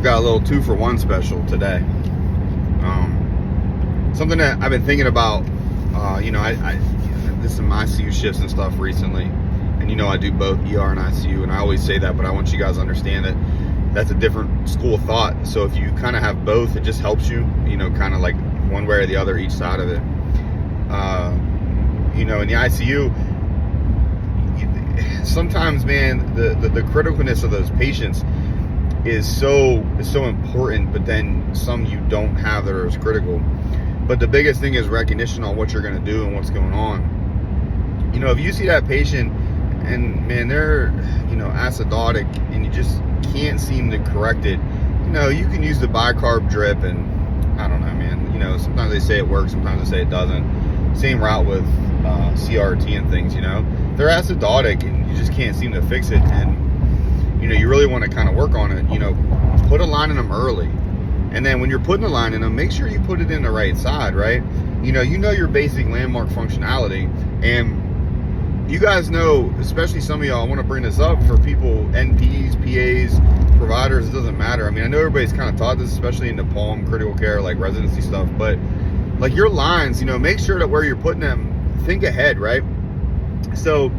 got a little 2-for-1 special today. Something that I've been thinking about, I did some ICU shifts and stuff recently, and I do both ER and ICU, and I always say that, but I want you guys to understand that that's a different school of thought. So if you kind of have both, it just helps you, kind of like one way or the other, each side of it. In the ICU, sometimes, man, the criticalness of those patients is so important, but then some you don't have that are as critical. But the biggest thing is recognition on what you're going to do and what's going on. If you see that patient and, man, they're, acidotic and you just can't seem to correct it, you can use the bicarb drip, and I don't know, man, sometimes they say it works, sometimes they say it doesn't. Same route with CRT and things, they're acidotic and you just can't seem to fix it, and you really want to kind of work on it. Put a line in them early, and then when you're putting a line in them, make sure you put it in the right side, right? You know your basic landmark functionality, and you guys know, especially some of y'all, I want to bring this up for people, NPs, PAs, providers, it doesn't matter. I know everybody's kind of taught this, especially in the Palm critical care, like residency stuff, but like your lines, make sure that where you're putting them, think ahead, right? So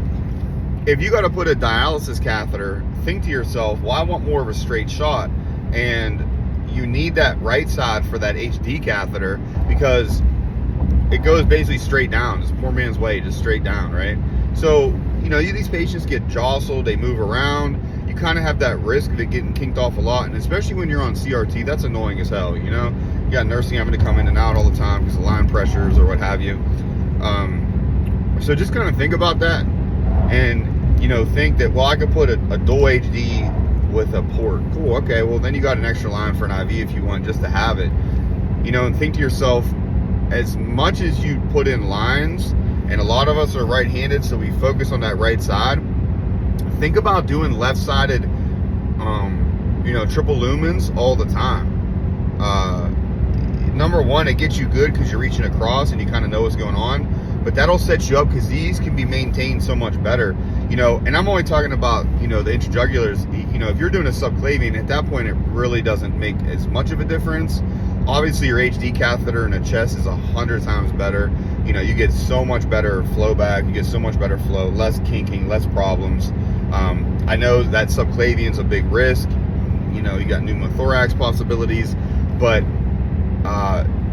if you got to put a dialysis catheter, think to yourself, well, I want more of a straight shot, and you need that right side for that HD catheter because it goes basically straight down. It's poor man's way, just straight down, right? So, these patients get jostled, they move around. You kind of have that risk of it getting kinked off a lot, and especially when you're on CRT, that's annoying as hell, You got nursing having to come in and out all the time because of line pressures or what have you. So just kind of think about that, and think that, well, I could put a dual HD with a port. Cool, okay, well then you got an extra line for an IV if you want just to have it. And think to yourself, as much as you put in lines, and a lot of us are right-handed, so we focus on that right side, think about doing left-sided triple lumens all the time. Number one, it gets you good because you're reaching across and you kind of know what's going on, but that'll set you up because these can be maintained so much better. And I'm only talking about, the intrajugulars. If you're doing a subclavian, at that point, it really doesn't make as much of a difference. Obviously, your HD catheter in the chest is 100 times better. You get so much better flow back, you get so much better flow, less kinking, less problems. I know that subclavian's a big risk. You got pneumothorax possibilities, but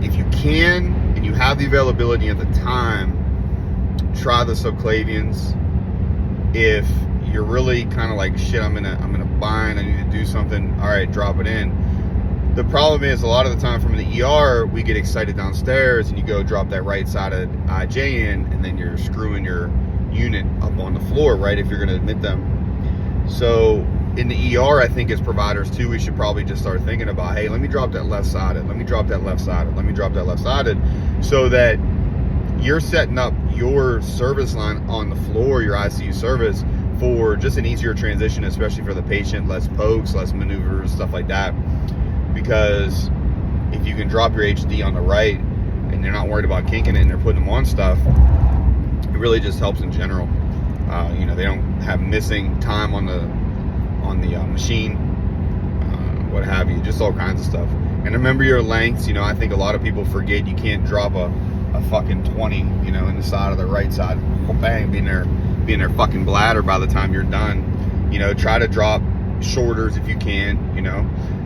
if you can, and you have the availability at the time, try the subclavians. If you're really kind of like, shit, I'm in a bind, I need to do something, all right, drop it in. The problem is, a lot of the time from the ER, we get excited downstairs and you go drop that right sided IJ in, and then you're screwing your unit up on the floor, right, if you're going to admit them. So in the ER, I think as providers too, we should probably just start thinking about, hey, let me drop that left sided, let me drop that left sided, let me drop that left sided, so that you're setting up your service line on the floor, your ICU service, for just an easier transition, especially for the patient, less pokes, less maneuvers, stuff like that. Because if you can drop your HD on the right and they're not worried about kinking it and they're putting them on stuff, it really just helps in general. They don't have missing time on the machine, what have you, just all kinds of stuff. And remember your lengths. I think a lot of people forget you can't drop a fucking 20, in the side of the right side, bang, being their fucking bladder by the time you're done. Try to drop shoulders if you can,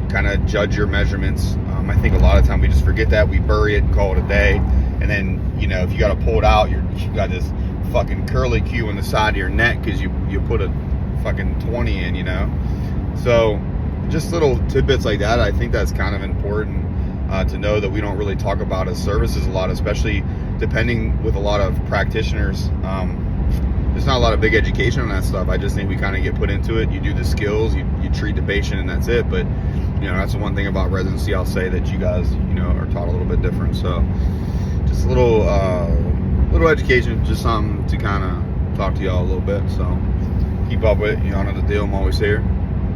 kind of judge your measurements. I think a lot of time we just forget that, we bury it and call it a day, and then if you got to pull it out, you got this fucking curly Q on the side of your neck because you put a fucking 20 in. So just little tidbits like that, I think that's kind of important to know, that we don't really talk about as services a lot, especially depending with a lot of practitioners. There's not a lot of big education on that stuff. I just think we kind of get put into it. You do the skills, you treat the patient, and that's it. But that's the one thing about residency I'll say that you guys are taught a little bit different. So just a little education, just something to kind of talk to y'all a little bit. So keep up with it. You know the deal. I'm always here.